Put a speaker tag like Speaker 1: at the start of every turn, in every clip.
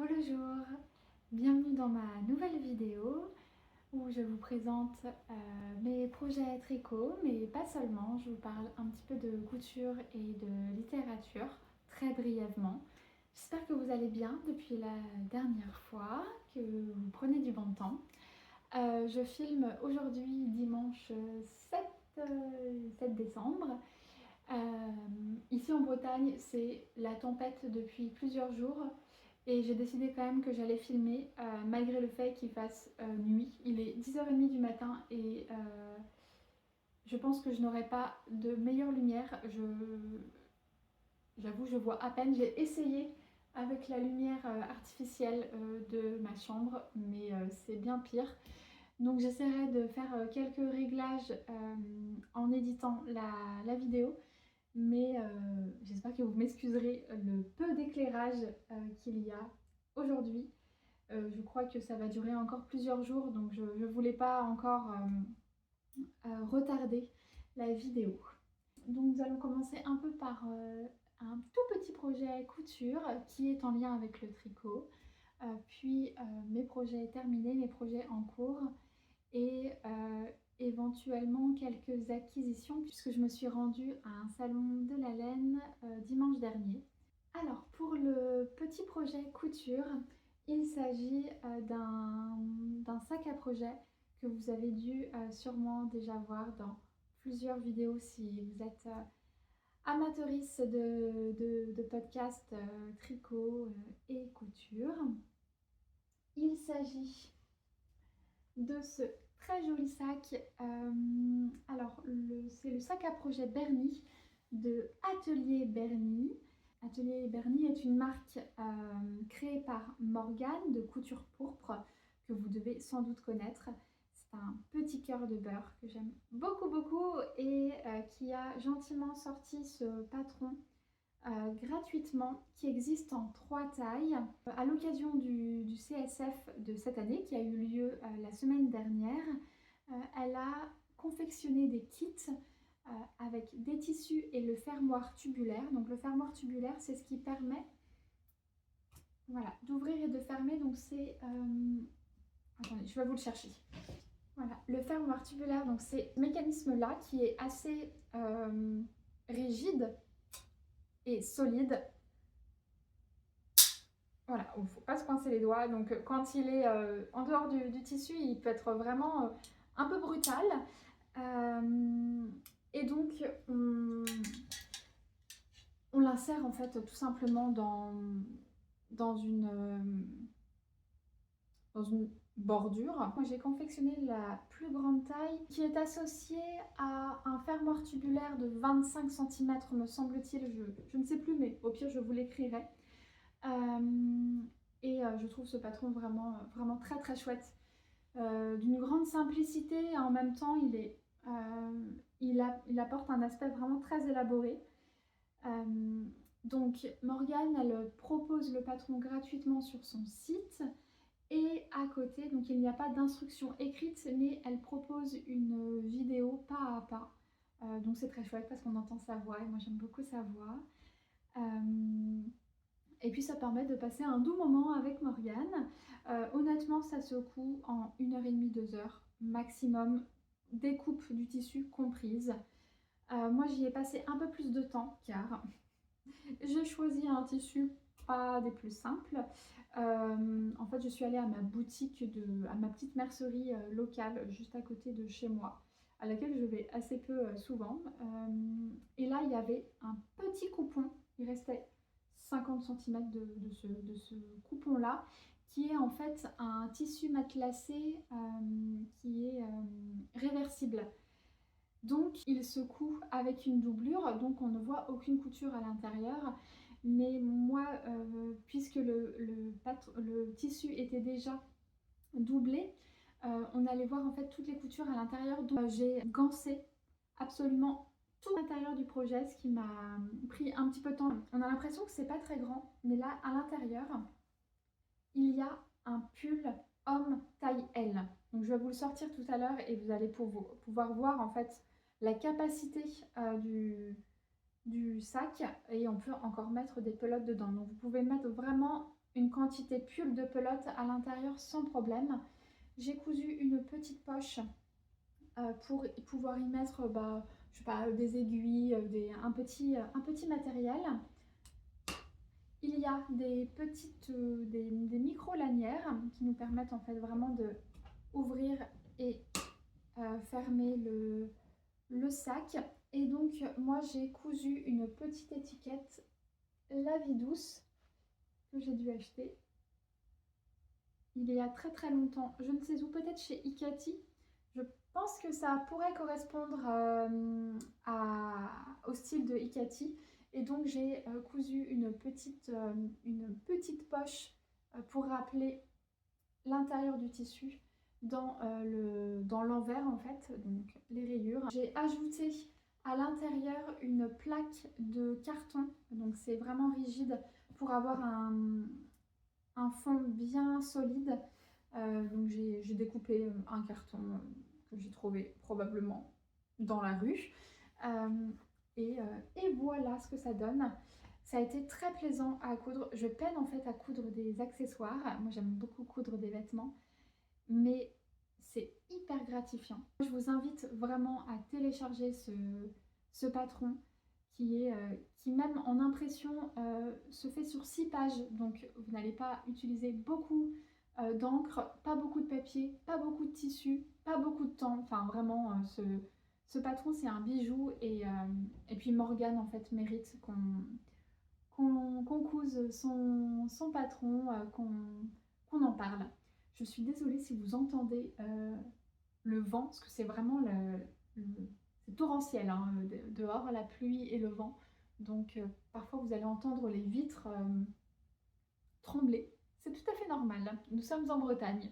Speaker 1: Bonjour, bienvenue dans ma nouvelle vidéo où je vous présente mes projets tricot, mais pas seulement, je vous parle un petit peu de couture et de littérature, très brièvement. J'espère que vous allez bien depuis la dernière fois, que vous prenez du bon temps. Je filme aujourd'hui dimanche 7 décembre. Ici en Bretagne, c'est la tempête depuis plusieurs jours et j'ai décidé quand même que j'allais filmer malgré le fait qu'il fasse nuit. Il est 10h30 du matin et je pense que je n'aurai pas de meilleure lumière. J'avoue, je vois à peine. J'ai essayé avec la lumière artificielle de ma chambre, mais c'est bien pire. Donc j'essaierai de faire quelques réglages en éditant la vidéo. Mais j'espère que vous m'excuserez le peu d'éclairage qu'il y a aujourd'hui. Je crois que ça va durer encore plusieurs jours, donc je ne voulais pas encore retarder la vidéo. Donc nous allons commencer un peu par un tout petit projet couture qui est en lien avec le tricot. Puis mes projets terminés, mes projets en cours et éventuellement quelques acquisitions puisque je me suis rendue à un salon de la laine dimanche dernier. Alors pour le petit projet couture, il s'agit d'un sac à projet que vous avez dû sûrement déjà voir dans plusieurs vidéos si vous êtes amatrice de podcasts tricot et couture. Il s'agit de ce très joli sac. Alors, c'est le sac à projet Berny de Atelier Berny. Atelier Berny est une marque créée par Morgane de Couture Pourpre que vous devez sans doute connaître. C'est un petit cœur de beurre que j'aime beaucoup et qui a gentiment sorti ce patron gratuitement, qui existe en 3 tailles. À l'occasion du CSF de cette année, qui a eu lieu la semaine dernière, elle a confectionné des kits avec des tissus et le fermoir tubulaire. Donc le fermoir tubulaire, c'est ce qui permet d'ouvrir et de fermer. Donc c'est... Attendez, je vais vous le chercher. Voilà, le fermoir tubulaire, donc c'est ce mécanisme-là qui est assez rigide et solide. Voilà, il ne faut pas se coincer les doigts. Donc quand il est en dehors du tissu, il peut être vraiment un peu brutal. Et donc on l'insère en fait tout simplement dans une bordure. Moi j'ai confectionné la plus grande taille qui est associée à un fermoir tubulaire de 25 cm me semble-t-il. Je ne sais plus, mais au pire je vous l'écrirai. Je trouve ce patron vraiment très chouette, d'une grande simplicité et en même temps il apporte un aspect vraiment très élaboré. Donc Morgane, elle propose le patron gratuitement sur son site et à côté, donc il n'y a pas d'instruction écrite mais elle propose une vidéo pas à pas. Donc c'est très chouette parce qu'on entend sa voix et moi j'aime beaucoup sa voix. Et puis ça permet de passer un doux moment avec Morgane. Honnêtement, ça se coud en 1h30, 2h maximum, découpe du tissu comprise. Moi, j'y ai passé un peu plus de temps car j'ai choisi un tissu pas des plus simples. En fait, je suis allée à ma boutique, à ma petite mercerie locale juste à côté de chez moi, à laquelle je vais assez peu souvent. Et là, il y avait un petit coupon. Il restait 50 cm de ce coupon-là, qui est en fait un tissu matelassé qui est réversible. Donc il se coud avec une doublure, donc on ne voit aucune couture à l'intérieur. Mais moi, puisque le tissu était déjà doublé, on allait voir en fait toutes les coutures à l'intérieur. Donc j'ai gancé absolument tout l'intérieur du projet, ce qui m'a pris un petit peu de temps. On a l'impression que c'est pas très grand, mais là à l'intérieur, il y a un pull homme taille L. Donc je vais vous le sortir tout à l'heure et vous allez pouvoir voir en fait la capacité du sac, et on peut encore mettre des pelotes dedans. Donc vous pouvez mettre vraiment une quantité de pull de pelote à l'intérieur sans problème. J'ai cousu une petite poche pour pouvoir y mettre je sais pas, des aiguilles, un petit matériel. Il y a des micro lanières qui nous permettent en fait vraiment de ouvrir et fermer le sac. Et donc moi j'ai cousu une petite étiquette La Vie Douce que j'ai dû acheter il y a très très longtemps, je ne sais où, peut-être chez Ikati. Je pense que ça pourrait correspondre au style de Ikati. Et donc j'ai cousu une petite poche pour rappeler l'intérieur du tissu dans l'envers en fait, donc les rayures. J'ai ajouté à l'intérieur une plaque de carton, donc c'est vraiment rigide pour avoir un fond bien solide. Donc j'ai découpé un carton que j'ai trouvé probablement dans la rue. Et voilà ce que ça donne. Ça a été très plaisant à coudre. Je peine en fait à coudre des accessoires. Moi j'aime beaucoup coudre des vêtements, mais c'est hyper gratifiant. Je vous invite vraiment à télécharger ce patron qui même en impression se fait sur 6 pages, donc vous n'allez pas utiliser beaucoup d'encre, pas beaucoup de papier, pas beaucoup de tissu, pas beaucoup de temps. Enfin vraiment ce patron c'est un bijou et puis Morgane en fait mérite qu'on couse son patron, qu'on en parle. Je suis désolée si vous entendez le vent, parce que c'est vraiment c'est torrentiel hein, dehors, la pluie et le vent. Donc parfois vous allez entendre les vitres trembler. C'est tout à fait normal. Nous sommes en Bretagne.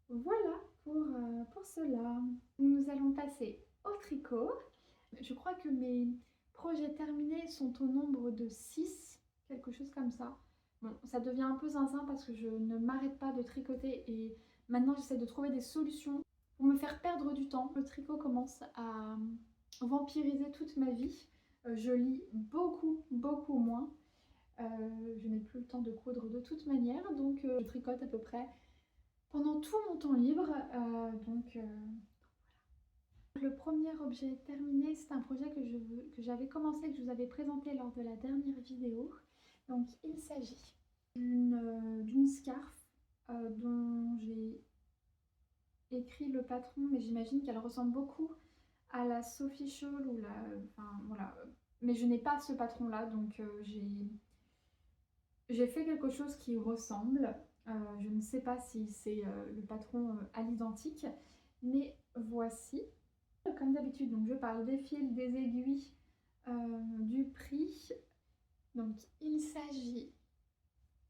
Speaker 1: Voilà pour cela. Nous allons passer au tricot. Je crois que mes projets terminés sont au nombre de 6, quelque chose comme ça. Bon, ça devient un peu zinzin parce que je ne m'arrête pas de tricoter et maintenant j'essaie de trouver des solutions pour me faire perdre du temps. Le tricot commence à vampiriser toute ma vie. Je lis beaucoup moins. Je n'ai plus le temps de coudre de toute manière, donc je tricote à peu près pendant tout mon temps libre. Le premier objet terminé, c'est un projet que j'avais commencé, que je vous avais présenté lors de la dernière vidéo. Donc il s'agit d'une scarf dont j'ai écrit le patron, mais j'imagine qu'elle ressemble beaucoup à la Sophie Scholl ou enfin voilà. Mais je n'ai pas ce patron là, donc j'ai fait quelque chose qui ressemble. Je ne sais pas si c'est le patron à l'identique, mais voici. Comme d'habitude, donc je parle des fils, des aiguilles, du prix. Donc il s'agit,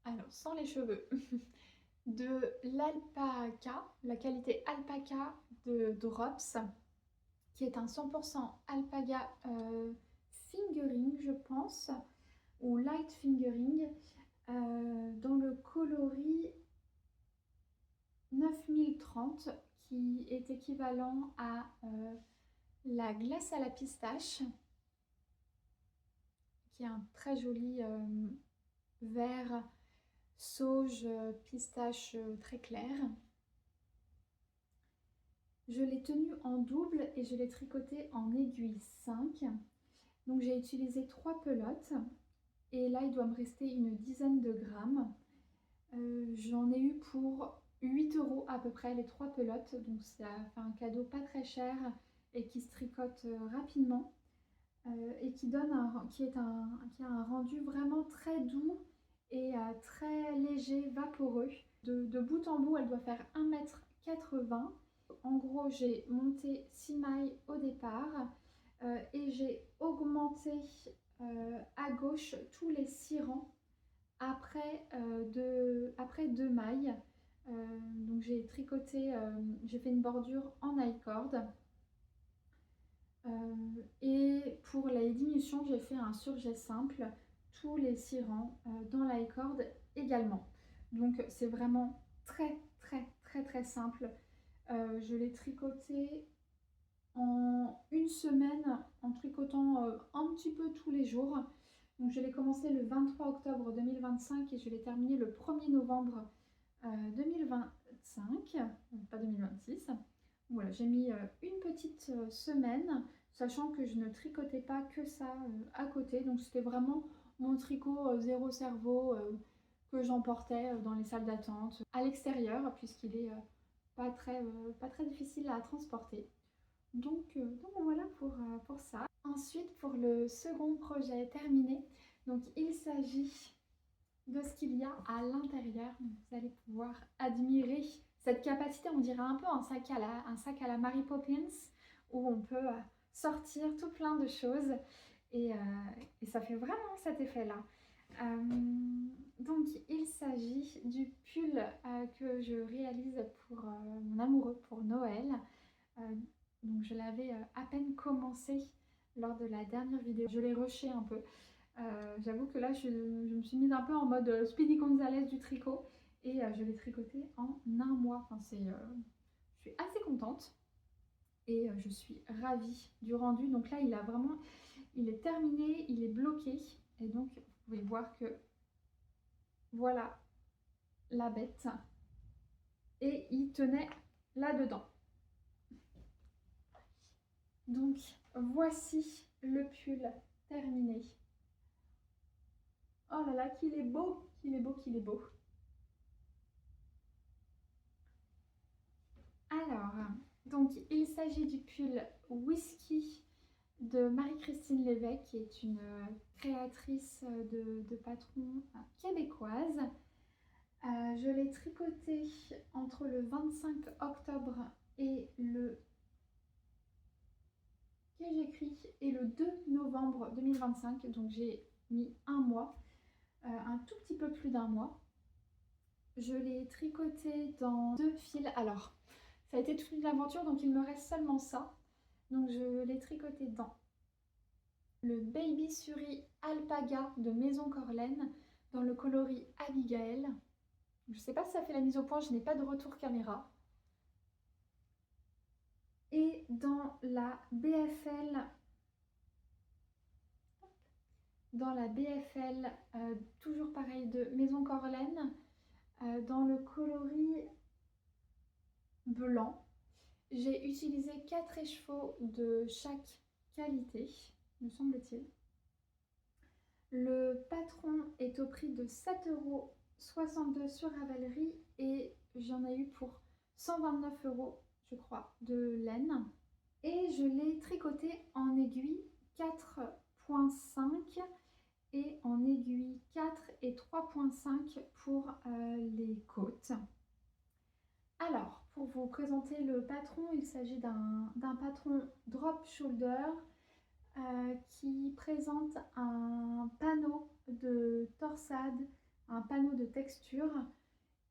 Speaker 1: alors sans les cheveux, de l'alpaca, la qualité alpaca de Drops, qui est un 100% alpaga fingering, je pense, ou light fingering, dans le coloris 9030, qui est équivalent à la glace à la pistache, qui est un très joli vert sauge pistache très clair. Je l'ai tenu en double et je l'ai tricoté en aiguille 5. Donc j'ai utilisé 3 pelotes et là il doit me rester une dizaine de grammes. J'en ai eu pour 8 € à peu près les 3 pelotes, donc ça fait un cadeau pas très cher et qui se tricote rapidement et qui a un rendu vraiment très doux et très léger, vaporeux. De bout en bout, elle doit faire 1,80 m. En gros, j'ai monté 6 mailles au départ et j'ai augmenté à gauche tous les 6 rangs après 2 mailles. Donc j'ai tricoté, j'ai fait une bordure en I-cord. Et pour les diminutions, j'ai fait un surjet simple, tous les 6 rangs dans l'i-cord également. Donc c'est vraiment très simple. Je l'ai tricoté en une semaine en tricotant un petit peu tous les jours. Donc je l'ai commencé le 23 octobre 2025 et je l'ai terminé le 1er novembre 2025, pas 2026. Voilà, j'ai mis une petite semaine, sachant que je ne tricotais pas que ça à côté. Donc c'était vraiment mon tricot zéro cerveau que j'emportais dans les salles d'attente à l'extérieur, puisqu'il est pas très difficile à transporter. Donc voilà pour ça. Ensuite, pour le second projet terminé, donc il s'agit de ce qu'il y a à l'intérieur. Vous allez pouvoir admirer cette capacité, on dirait un peu un sac à la Mary Poppins, où on peut sortir tout plein de choses et ça fait vraiment cet effet-là. Donc il s'agit du pull que je réalise pour mon amoureux pour Noël. Donc je l'avais à peine commencé lors de la dernière vidéo. Je l'ai rushé un peu. J'avoue que là je me suis mise un peu en mode Speedy Gonzales du tricot et je l'ai tricoté en un mois. Enfin, je suis assez contente et je suis ravie du rendu. Donc là il est terminé, il est bloqué et donc vous pouvez voir que voilà la bête et il tenait là-dedans. Donc voici le pull terminé. Oh là là, qu'il est beau, qu'il est beau, qu'il est beau. Alors, donc il s'agit du pull Whisky de Marie-Christine Lévesque, qui est une créatrice de patrons québécoise. Je l'ai tricoté entre le 25 octobre et le et le 2 novembre 2025, donc j'ai mis un mois, un tout petit peu plus d'un mois. Je l'ai tricoté dans 2 fils. Alors, ça a été toute une aventure, donc il me reste seulement ça. Donc je l'ai tricoté dans le Baby Suri Alpaga de Maison Corlaine, dans le coloris Abigail. Je ne sais pas si ça fait la mise au point, je n'ai pas de retour caméra. Et dans la BFL, toujours pareil, de Maison Corlaine, dans le coloris blanc. J'ai utilisé 4 écheveaux de chaque qualité, me semble-t-il. Le patron est au prix de 7,62 € sur Ravelry et j'en ai eu pour 129 €, je crois, de laine. Et je l'ai tricoté en aiguille 4,5 et en aiguille 4 et 3,5 pour les côtes. Alors, pour vous présenter le patron, il s'agit d'un patron drop shoulder qui présente un panneau de torsade, un panneau de texture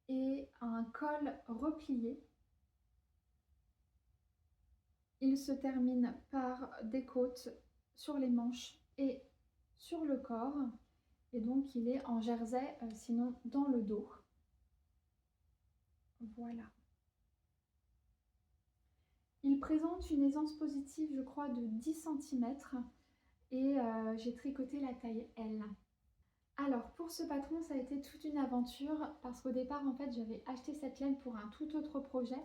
Speaker 1: et un col replié. Il se termine par des côtes sur les manches et sur le corps. Et donc il est en jersey, sinon dans le dos. Voilà. Il présente une aisance positive, je crois, de 10 cm et j'ai tricoté la taille L. Alors pour ce patron, ça a été toute une aventure parce qu'au départ, en fait, j'avais acheté cette laine pour un tout autre projet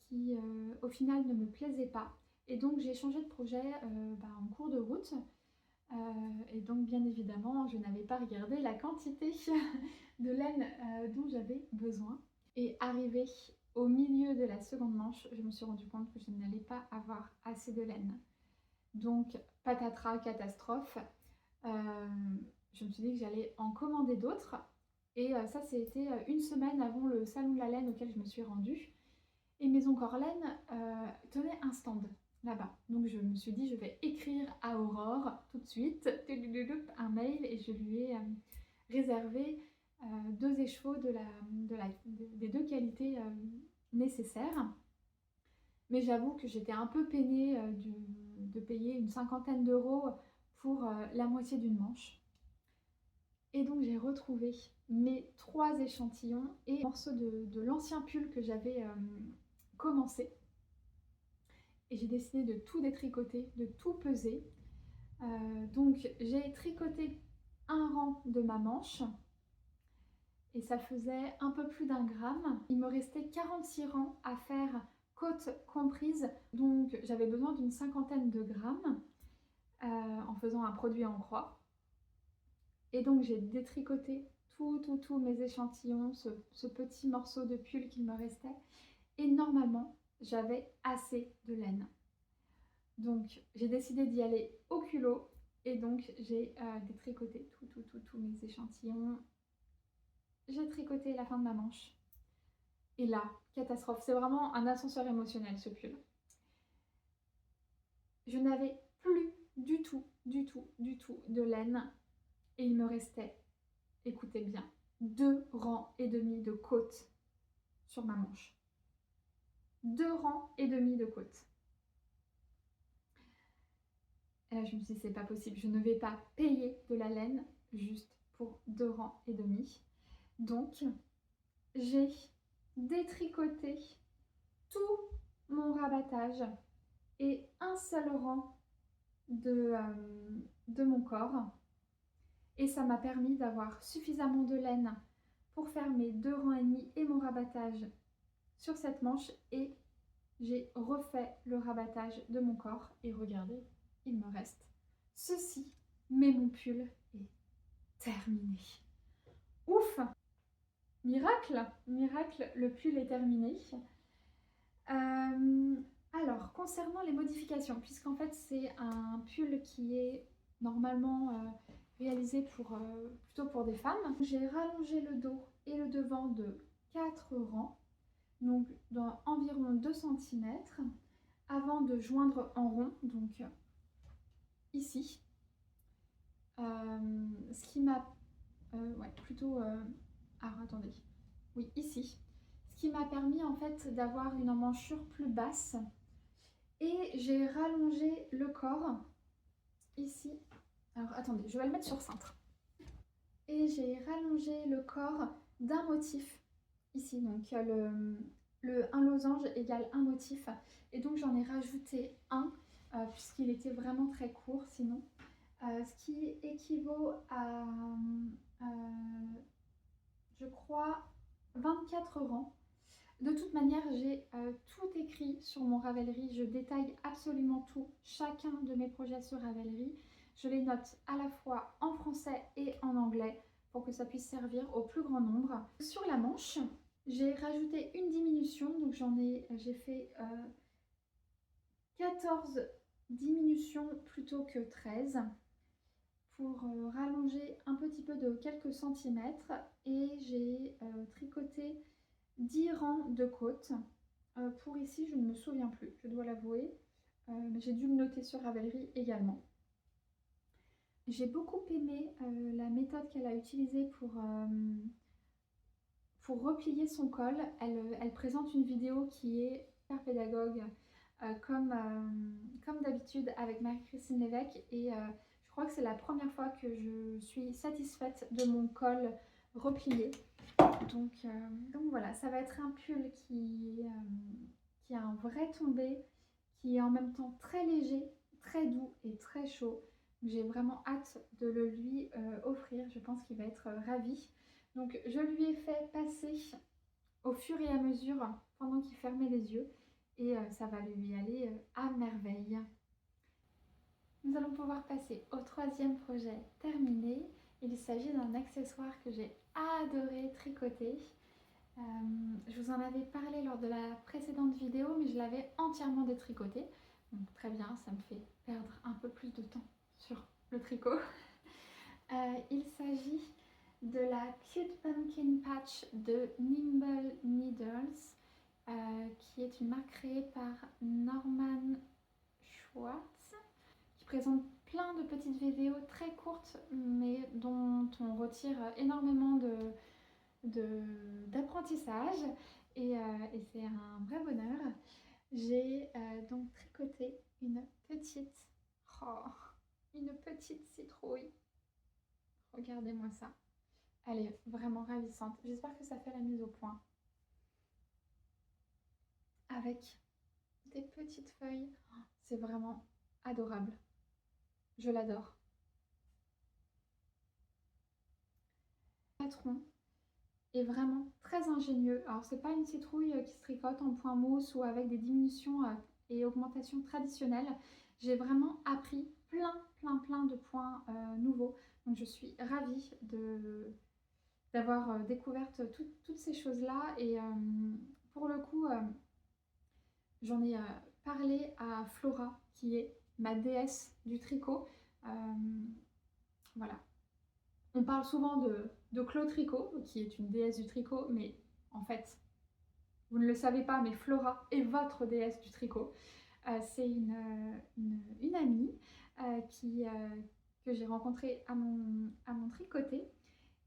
Speaker 1: qui, au final, ne me plaisait pas. Et donc j'ai changé de projet en cours de route. Et donc bien évidemment, je n'avais pas regardé la quantité de laine dont j'avais besoin. Et arrivé au milieu de la seconde manche, je me suis rendu compte que je n'allais pas avoir assez de laine. Donc patatras, catastrophe. Je me suis dit que j'allais en commander d'autres. Et ça, c'était une semaine avant le salon de la laine auquel je me suis rendue. Et Maison Corlaine tenait un stand là-bas. Donc je me suis dit, je vais écrire à Aurore tout de suite un mail et je lui ai réservé 2 écheveaux des 2 qualités nécessaires. Mais j'avoue que j'étais un peu peinée de payer une 50aine d'euros pour la moitié d'une manche. Et donc j'ai retrouvé mes 3 échantillons et un morceau de l'ancien pull que j'avais commencé. Et j'ai décidé de tout détricoter, de tout peser. Donc j'ai tricoté un rang de ma manche et ça faisait un peu plus d'1 gramme. Il me restait 46 rangs à faire, côte comprise, donc j'avais besoin d'une 50aine de grammes en faisant un produit en croix. Et donc j'ai détricoté tous mes échantillons, ce petit morceau de pull qu'il me restait. Et normalement, j'avais assez de laine. Donc j'ai décidé d'y aller au culot. Et donc j'ai détricoté tous mes échantillons. J'ai tricoté la fin de ma manche. Et là, catastrophe. C'est vraiment un ascenseur émotionnel ce pull. Je n'avais plus du tout de laine. Et il me restait, écoutez bien, 2 rangs et demi de côte sur ma manche. 2 rangs et demi de côte. Et là, je me suis dit, c'est pas possible, je ne vais pas payer de la laine juste pour 2 rangs et demi. Donc, j'ai détricoté tout mon rabattage et un seul rang de mon corps. Et ça m'a permis d'avoir suffisamment de laine pour faire mes 2 rangs et demi et mon rabattage sur cette manche. Et j'ai refait le rabattage de mon corps. Et regardez, il me reste ceci, mais mon pull est terminé. Ouf! Miracle! Miracle, le pull est terminé. Alors, concernant les modifications, puisqu'en fait c'est un pull qui est normalement réalisé plutôt pour des femmes, j'ai rallongé le dos et le devant de 4 rangs, donc dans environ 2 cm, avant de joindre en rond, donc ici. Ce qui m'a... ouais, plutôt... alors attendez. Oui, ici. Ce qui m'a permis en fait d'avoir une emmanchure plus basse. Et j'ai rallongé le corps ici. Alors attendez, je vais le mettre sur cintre. Et j'ai rallongé le corps d'un motif ici. Donc un losange égale un motif. Et donc j'en ai rajouté un puisqu'il était vraiment très court sinon. Ce qui équivaut à, je crois, 24 rangs. De toute manière, j'ai tout écrit sur mon Ravelry. Je détaille absolument tout, chacun de mes projets sur Ravelry. Je les note à la fois en français et en anglais pour que ça puisse servir au plus grand nombre. Sur la manche, j'ai rajouté une diminution. Donc j'ai fait 14 diminutions plutôt que 13 pour rallonger un petit peu de quelques centimètres. Et j'ai tricoté 10 rangs de côte. Pour ici, je ne me souviens plus, je dois l'avouer. Mais j'ai dû le noter sur Ravelry également. J'ai beaucoup aimé la méthode qu'elle a utilisée pour replier son col. Elle présente une vidéo qui est hyper pédagogue, comme d'habitude avec Marie-Christine Lévesque. Et je crois que c'est la première fois que je suis satisfaite de mon col replié. Donc voilà, ça va être un pull qui a un vrai tombé, qui est en même temps très léger, très doux et très chaud. J'ai vraiment hâte de le lui offrir, je pense qu'il va être ravi. Donc je lui ai fait passer au fur et à mesure pendant qu'il fermait les yeux et ça va lui aller à merveille. Nous allons pouvoir passer au 3e projet terminé. Il s'agit d'un accessoire que j'ai adoré tricoter. Je vous en avais parlé lors de la précédente vidéo, mais je l'avais entièrement détricoté. Donc très bien, ça me fait perdre un peu plus de temps sur le tricot. Il s'agit de la Cute Pumpkin Patch de Nimble Needles, qui est une marque créée par Norman Schwartz, qui présente plein de petites vidéos très courtes, mais dont on retire énormément d'apprentissage et c'est un vrai bonheur. J'ai donc tricoté une petite citrouille. Regardez-moi ça. Elle est vraiment ravissante. J'espère que ça fait la mise au point. Avec des petites feuilles. C'est vraiment adorable. Je l'adore. Le patron est vraiment très ingénieux. Alors c'est pas une citrouille qui se tricote en point mousse ou avec des diminutions et augmentations traditionnelles. J'ai vraiment appris plein de points nouveaux. Donc je suis ravie d'avoir découvert toutes ces choses-là. Et pour le coup, j'en ai parlé à Flora, qui est ma déesse du tricot. Voilà. On parle souvent de Clo Tricot, qui est une déesse du tricot, mais en fait, vous ne le savez pas, mais Flora est votre déesse du tricot. C'est une amie que j'ai rencontrée à mon tricoté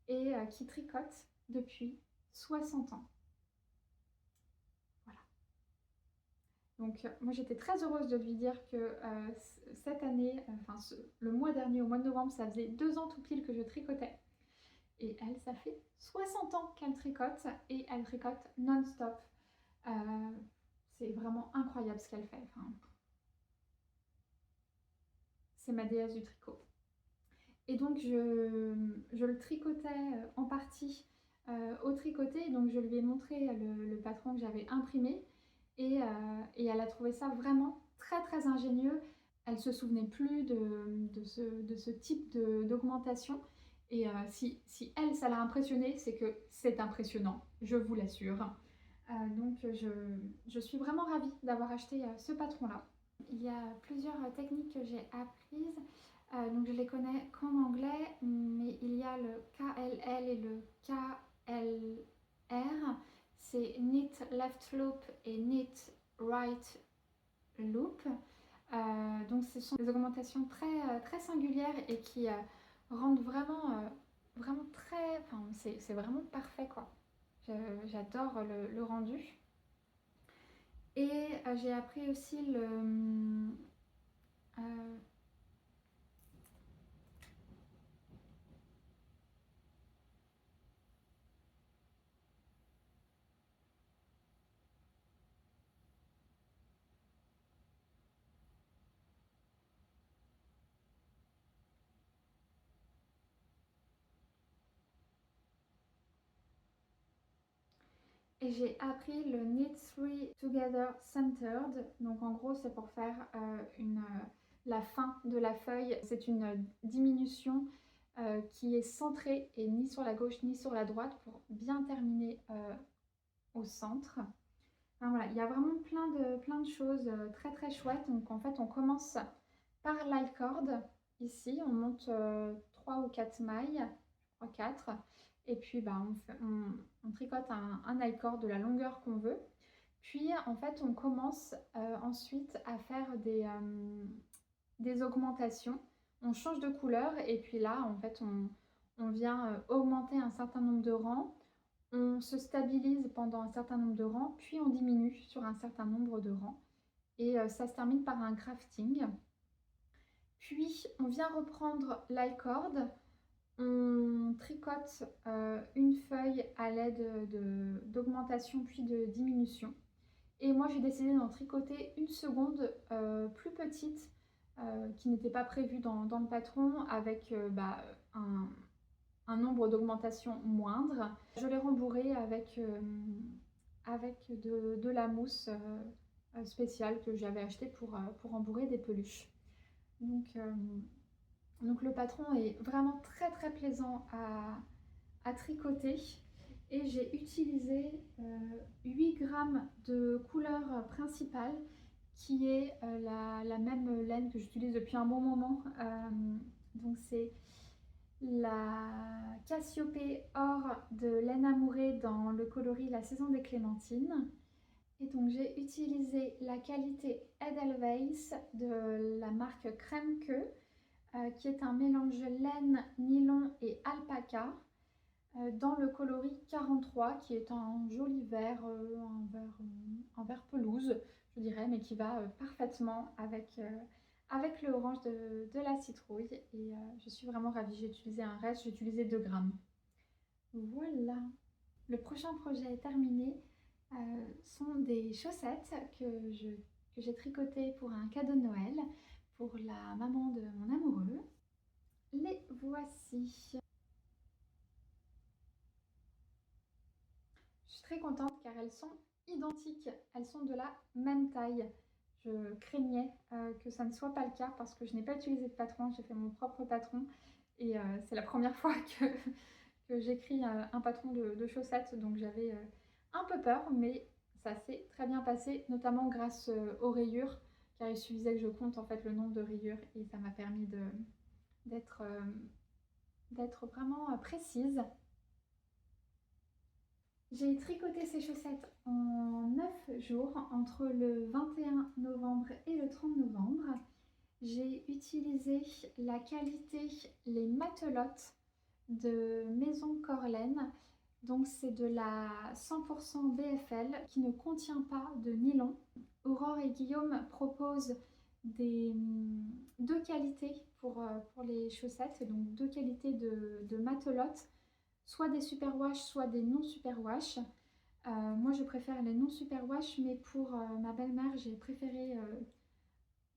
Speaker 1: et qui tricote depuis 60 ans. Voilà. Donc moi j'étais très heureuse de lui dire que cette année, le mois dernier, au mois de novembre, ça faisait 2 ans tout pile que je tricotais. Et elle, ça fait 60 ans qu'elle tricote et elle tricote non-stop. C'est vraiment incroyable ce qu'elle fait. Enfin, c'est ma déesse du tricot. Et donc je le tricotais en partie au tricoté. Donc je lui ai montré le patron que j'avais imprimé et elle a trouvé ça vraiment très ingénieux. Elle se souvenait plus de ce type d'augmentation. Et si elle, ça l'a impressionnée, c'est que c'est impressionnant, je vous l'assure. Donc je suis vraiment ravie d'avoir acheté ce patron-là. Il y a plusieurs techniques que j'ai apprises. Donc je les connais qu'en anglais, mais il y a le KLL et le KLR. C'est Knit Left Loop et Knit Right Loop. Donc ce sont des augmentations très singulières et qui rendent vraiment très... Enfin, c'est vraiment parfait quoi. J'adore le rendu. Et j'ai appris aussi et j'ai appris le Knit Three Together Centered. Donc en gros c'est pour faire la fin de la feuille. C'est une diminution qui est centrée et ni sur la gauche ni sur la droite pour bien terminer au centre. Enfin, voilà, il y a vraiment plein de choses très chouettes. Donc en fait on commence par l'I-cord. Ici on monte 3 ou 4 mailles, je crois 4. Et puis bah, on tricote un I-cord de la longueur qu'on veut. Puis en fait on commence ensuite à faire des augmentations. On change de couleur et puis là en fait on vient augmenter un certain nombre de rangs. On se stabilise pendant un certain nombre de rangs, puis on diminue sur un certain nombre de rangs. Et ça se termine par un crafting. Puis on vient reprendre l'i-cord. On tricote une feuille à l'aide d'augmentation puis de diminution. Et moi j'ai décidé d'en tricoter une seconde plus petite qui n'était pas prévue dans le patron avec un nombre d'augmentations moindre. Je l'ai rembourré avec de la mousse spéciale que j'avais achetée pour rembourrer des peluches. Donc le patron est vraiment très plaisant à tricoter et j'ai utilisé 8 grammes de couleur principale qui est la même laine que j'utilise depuis un bon moment. Donc c'est la Cassiopée Or de laine amourée dans le coloris La Saison des Clémentines. Et donc j'ai utilisé la qualité Edelweiss de la marque Kremke, qui est un mélange laine, nylon et alpaca, dans le coloris 43, qui est un joli vert, un vert pelouse, je dirais, mais qui va parfaitement avec le orange de la citrouille. Et je suis vraiment ravie. J'ai utilisé un reste, j'ai utilisé 2 grammes. Voilà. Le prochain projet terminé sont des chaussettes que j'ai tricotées pour un cadeau de Noël. pour la maman de mon amoureux. Les voici. Je suis très contente car elles sont identiques, elles sont de la même taille. Je craignais que ça ne soit pas le cas parce que je n'ai pas utilisé de patron, j'ai fait mon propre patron et c'est la première fois que j'écris un patron de chaussettes, donc j'avais un peu peur, mais ça s'est très bien passé, notamment grâce aux rayures, car il suffisait que je compte en fait le nombre de rayures et ça m'a permis d'être vraiment précise. J'ai tricoté ces chaussettes en 9 jours, entre le 21 novembre et le 30 novembre. J'ai utilisé la qualité Les Matelotes de Maison Corlaine. Donc c'est de la 100% BFL qui ne contient pas de nylon. Aurore et Guillaume proposent deux qualités pour les chaussettes, donc deux qualités de matelotes, soit des superwash, soit des non superwash. Moi je préfère les non superwash, mais pour ma belle-mère j'ai préféré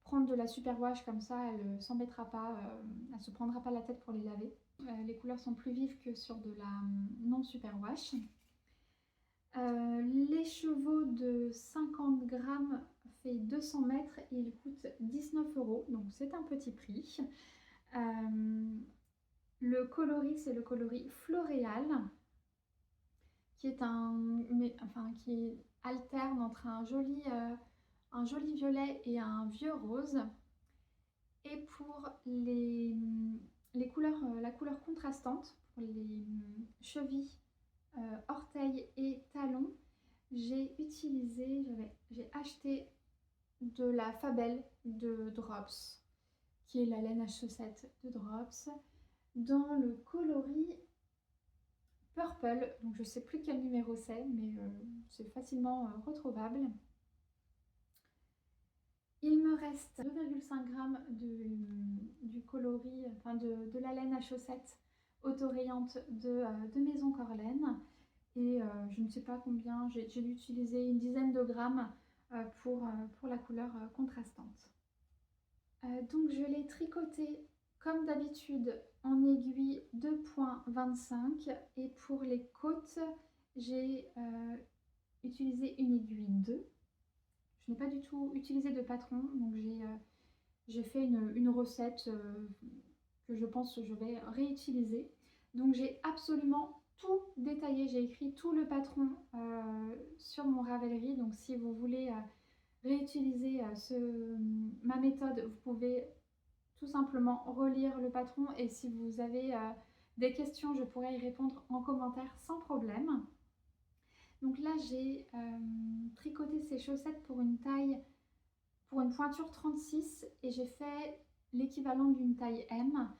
Speaker 1: prendre de la superwash, comme ça elle ne s'embêtera pas, elle se prendra pas la tête pour les laver. Les couleurs sont plus vives que sur de la non superwash. Les chevaux de 50 grammes fait 200 mètres et il coûte 19 €, donc c'est un petit prix. Le coloris, c'est le coloris Floréal, qui alterne entre un joli violet et un vieux rose. Et pour les couleurs, la couleur contrastante, pour les chevilles, orteils et talons, j'ai acheté de la Fabel de Drops, qui est la laine à chaussettes de Drops, dans le coloris Purple. Donc je ne sais plus quel numéro c'est, mais c'est facilement retrouvable. Il me reste 2,5 g du coloris, enfin de la laine à chaussettes autorayante de Maison Corlaine. Et je ne sais pas combien, j'ai dû utiliser une dizaine de grammes pour la couleur contrastante. Donc je l'ai tricoté comme d'habitude en aiguille 2,25 et pour les côtes j'ai utilisé une aiguille 2. Je n'ai pas du tout utilisé de patron, donc j'ai fait une recette que je pense que je vais réutiliser. Donc j'ai absolument tout détaillé, j'ai écrit tout le patron sur mon Ravelry. Donc si vous voulez réutiliser ma méthode, vous pouvez tout simplement relire le patron, et si vous avez des questions, je pourrai y répondre en commentaire sans problème. Donc là j'ai tricoté ces chaussettes pour une pointure 36 et j'ai fait l'équivalent d'une taille M.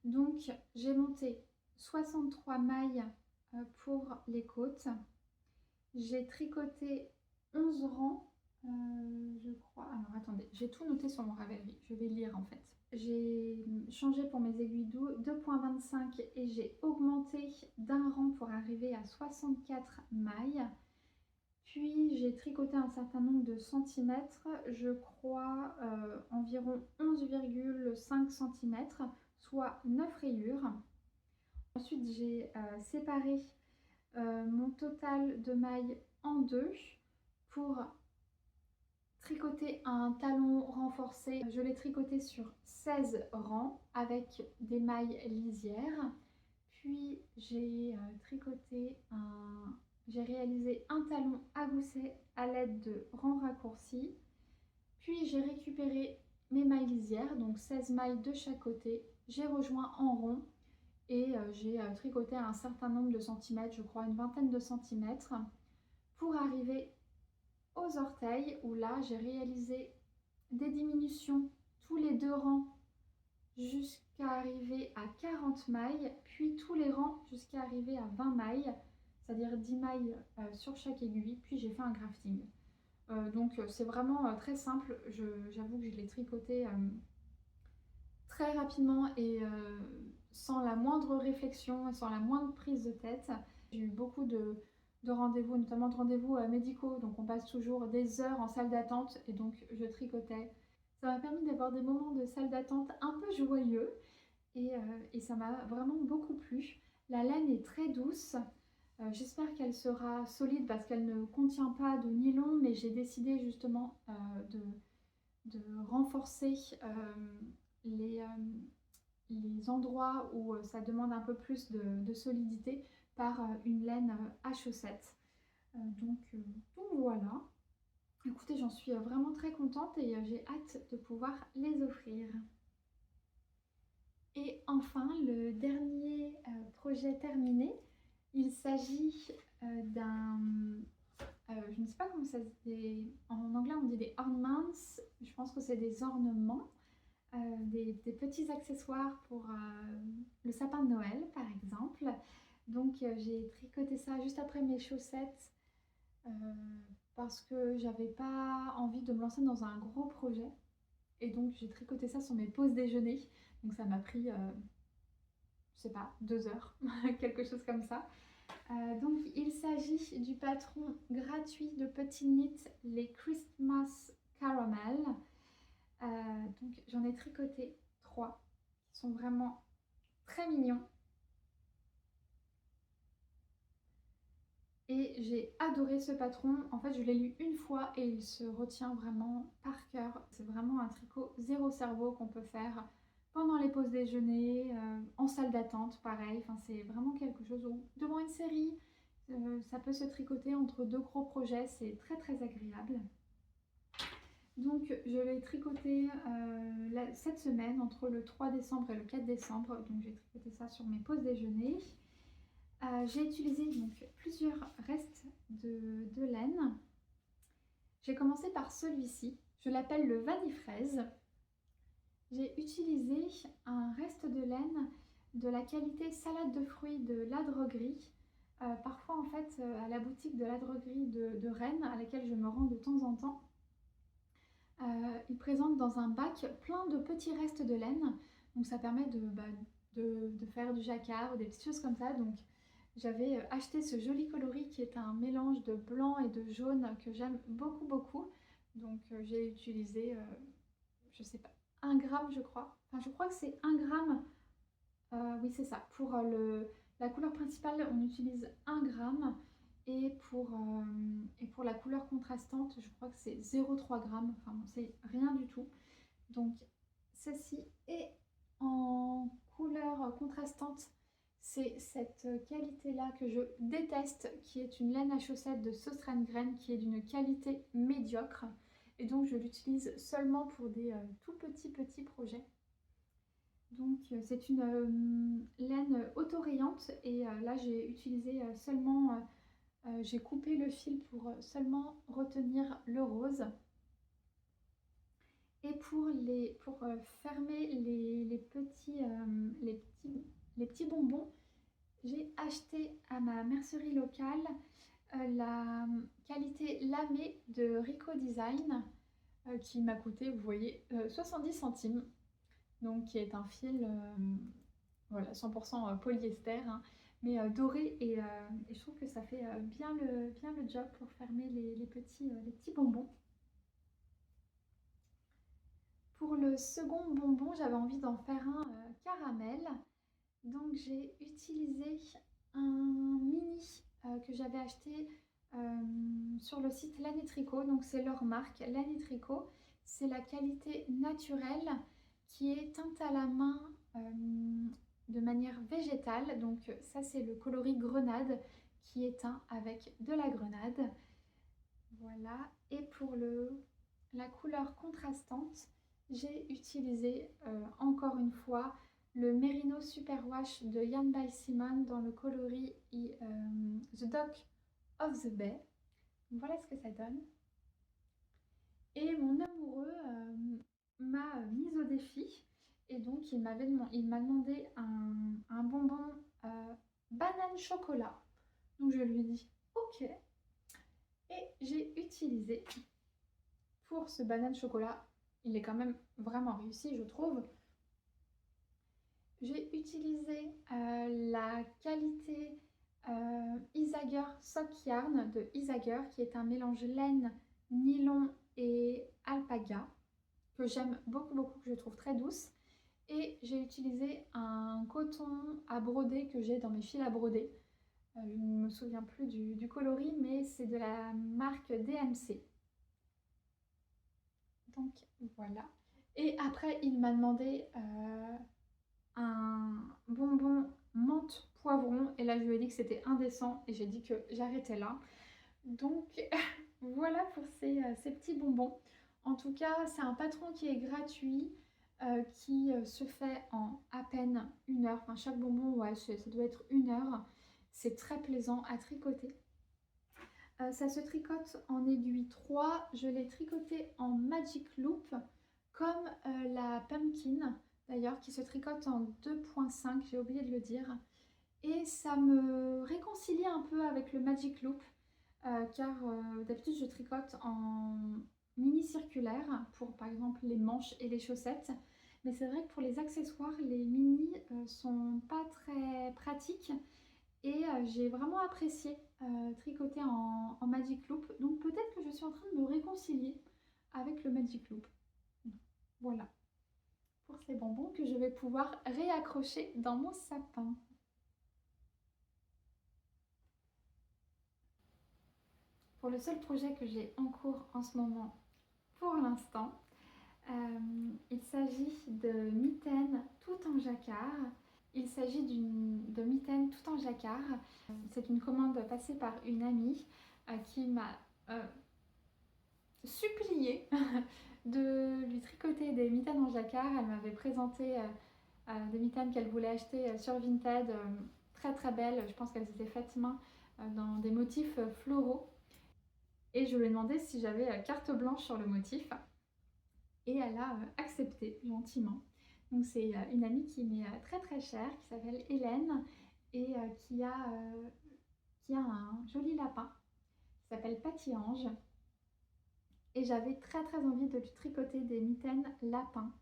Speaker 1: Donc j'ai monté 63 mailles pour les côtes. J'ai tricoté 11 rangs, je crois. Alors attendez, j'ai tout noté sur mon Ravelry, je vais lire en fait. J'ai changé pour mes aiguilles 2,25 et j'ai augmenté d'un rang pour arriver à 64 mailles. Puis j'ai tricoté un certain nombre de centimètres, je crois environ 11,5 cm, soit 9 rayures. Ensuite j'ai séparé mon total de mailles en deux pour tricoter un talon renforcé. Je l'ai tricoté sur 16 rangs avec des mailles lisières. Puis j'ai réalisé un talon à gousset à l'aide de rangs raccourcis. Puis j'ai récupéré mes mailles lisières, donc 16 mailles de chaque côté. J'ai rejoint en rond et j'ai tricoté un certain nombre de centimètres, je crois une vingtaine de centimètres, pour arriver aux orteils, où là j'ai réalisé des diminutions tous les 2 rangs jusqu'à arriver à 40 mailles, puis tous les rangs jusqu'à arriver à 20 mailles, c'est-à-dire 10 mailles sur chaque aiguille, puis j'ai fait un grafting. Donc c'est vraiment très simple, j'avoue que je l'ai tricoté très rapidement et sans la moindre réflexion et sans la moindre prise de tête. J'ai eu beaucoup de rendez-vous, notamment de rendez-vous médicaux, donc on passe toujours des heures en salle d'attente et donc je tricotais Ça m'a permis d'avoir des moments de salle d'attente un peu joyeux et ça m'a vraiment beaucoup plu. La laine est très douce. J'espère qu'elle sera solide parce qu'elle ne contient pas de nylon, mais j'ai décidé justement de renforcer les, les endroits où ça demande un peu plus de solidité par une laine à chaussettes. Donc voilà. Écoutez, j'en suis vraiment très contente et j'ai hâte de pouvoir les offrir. Et enfin, le dernier projet terminé, il s'agit d'un... je ne sais pas comment ça se dit. En anglais, on dit des ornaments. Je pense que c'est des ornements, des petits accessoires pour le sapin de Noël, par exemple. Donc, j'ai tricoté ça juste après mes chaussettes euh, parce que j'avais pas envie de me lancer dans un gros projet. Et donc, j'ai tricoté ça sur mes pauses déjeuner. Donc, ça m'a pris, je sais pas, 2 heures, quelque chose comme ça. Donc, il s'agit du patron gratuit de petits knits, les Christmas Caramel. Donc, j'en ai tricoté 3 qui sont vraiment très mignons. Et j'ai adoré ce patron. En fait, je l'ai lu une fois et il se retient vraiment par cœur. C'est vraiment un tricot zéro cerveau qu'on peut faire pendant les pauses déjeuner, en salle d'attente, pareil. Enfin, c'est vraiment quelque chose où, devant une série, ça peut se tricoter entre 2 gros projets. C'est très très agréable. Donc, je l'ai tricoté cette semaine, entre le 3 décembre et le 4 décembre. Donc, j'ai tricoté ça sur mes pauses déjeuner. J'ai utilisé donc plusieurs restes de laine. J'ai commencé par celui-ci. Je l'appelle le vanille-fraise. J'ai utilisé un reste de laine de la qualité salade de fruits de La Droguerie. Parfois, en fait, à la boutique de La Droguerie de Rennes, à laquelle je me rends de temps en temps, ils présentent dans un bac plein de petits restes de laine. Donc, ça permet de faire du jacquard ou des petites choses comme ça. Donc, j'avais acheté ce joli coloris qui est un mélange de blanc et de jaune que j'aime beaucoup beaucoup. Donc j'ai utilisé, je sais pas, 1 gramme je crois. Enfin je crois que c'est 1 gramme. Oui c'est ça. Pour la couleur principale on utilise 1 gramme. Et pour la couleur contrastante je crois que c'est 0,3 grammes. Enfin bon, c'est rien du tout. Donc ceci est en couleur contrastante. C'est cette qualité-là que je déteste, qui est une laine à chaussettes de Söstrengren, qui est d'une qualité médiocre. Et donc je l'utilise seulement pour des tout petits projets. Donc c'est une laine autorayante et là j'ai utilisé seulement, j'ai coupé le fil pour seulement retenir le rose. Et pour fermer les petits bonbons, j'ai acheté à ma mercerie locale la qualité lamée de Rico Design qui m'a coûté, vous voyez, 70 centimes. Donc qui est un fil voilà, 100% polyester, hein, mais doré et je trouve que ça fait bien le job pour fermer les petits bonbons. Pour le second bonbon, j'avais envie d'en faire un caramel. Donc j'ai utilisé un mini que j'avais acheté sur le site Laine et Tricot. Donc c'est leur marque Laine et Tricot. C'est la qualité naturelle qui est teinte à la main de manière végétale. Donc ça c'est le coloris grenade qui est teint avec de la grenade. Voilà. Et pour la couleur contrastante, j'ai utilisé encore une fois le Merino Superwash de Jan by Simon dans le coloris The Dock of the Bay. Voilà ce que ça donne. Et mon amoureux m'a mise au défi et donc il m'a demandé un bonbon banane chocolat. Donc je lui ai dit ok. Et j'ai utilisé pour ce banane chocolat, il est quand même vraiment réussi je trouve. J'ai utilisé la qualité Isager Sock Yarn de Isager qui est un mélange laine, nylon et alpaga que j'aime beaucoup, que je trouve très douce. Et j'ai utilisé un coton à broder que j'ai dans mes fils à broder. Je ne me souviens plus du coloris, mais c'est de la marque DMC. Donc voilà. Et après, il m'a demandé un bonbon menthe poivron. Et là, je lui ai dit que c'était indécent et j'ai dit que j'arrêtais là. Donc voilà pour ces petits bonbons. En tout cas, c'est un patron qui est gratuit, qui se fait en à peine 1 heure. Enfin, chaque bonbon, ouais, ça doit être 1 heure. C'est très plaisant à tricoter. Ça se tricote en aiguille 3. Je l'ai tricoté en Magic Loop, comme la Pumpkin, d'ailleurs, qui se tricote en 2.5, j'ai oublié de le dire. Et ça me réconcilie un peu avec le Magic Loop, car d'habitude je tricote en mini circulaire pour par exemple les manches et les chaussettes. Mais c'est vrai que pour les accessoires, les mini sont pas très pratiques. Et j'ai vraiment apprécié tricoter en Magic Loop. Donc peut-être que je suis en train de me réconcilier avec le Magic Loop. Voilà pour ces bonbons que je vais pouvoir réaccrocher dans mon sapin. Pour le seul projet que j'ai en cours en ce moment pour l'instant, il s'agit de mitaines tout en jacquard. Il s'agit de mitaines tout en jacquard. C'est une commande passée par une amie qui m'a supplié de lui tricoter des mitaines en jacquard. Elle m'avait présenté des mitaines qu'elle voulait acheter sur Vinted, très belles. Je pense qu'elles étaient faites main dans des motifs floraux. Et je lui ai demandé si j'avais carte blanche sur le motif. Et elle a accepté gentiment. Donc c'est une amie qui m'est très chère, qui s'appelle Hélène et qui a un joli lapin qui s'appelle Patty-Ange. Et j'avais très envie de lui tricoter des mitaines lapins.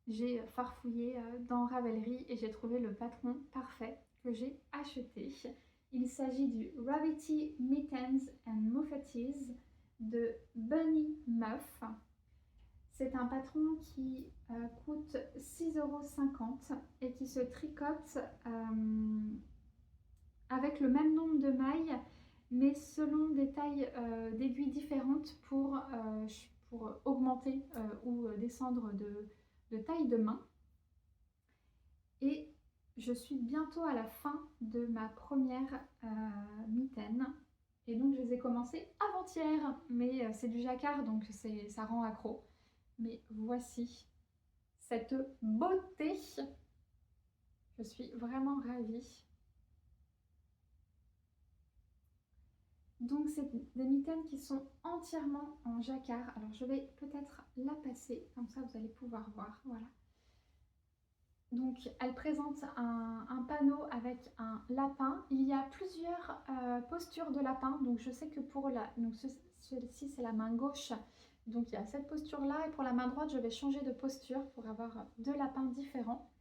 Speaker 1: J'ai farfouillé dans Ravelry et j'ai trouvé le patron parfait que j'ai acheté. Il s'agit du Rabbity Mittens and Muffeties de Bunny Muff. C'est un patron qui coûte 6,50 € et qui se tricote avec le même nombre de mailles, mais selon des tailles d'aiguilles différentes pour augmenter ou descendre de taille de main. Et je suis bientôt à la fin de ma première mitaine. Et donc je les ai commencées avant-hier, mais c'est du jacquard donc ça rend accro. Mais voici cette beauté. Je suis vraiment ravie. Donc c'est des mitaines qui sont entièrement en jacquard. Alors je vais peut-être la passer, comme ça vous allez pouvoir voir. Voilà. Donc elle présente un panneau avec un lapin. Il y a plusieurs postures de lapin. Donc je sais que pour celle-ci c'est la main gauche. Donc il y a cette posture là et pour la main droite je vais changer de posture pour avoir 2 lapins différents.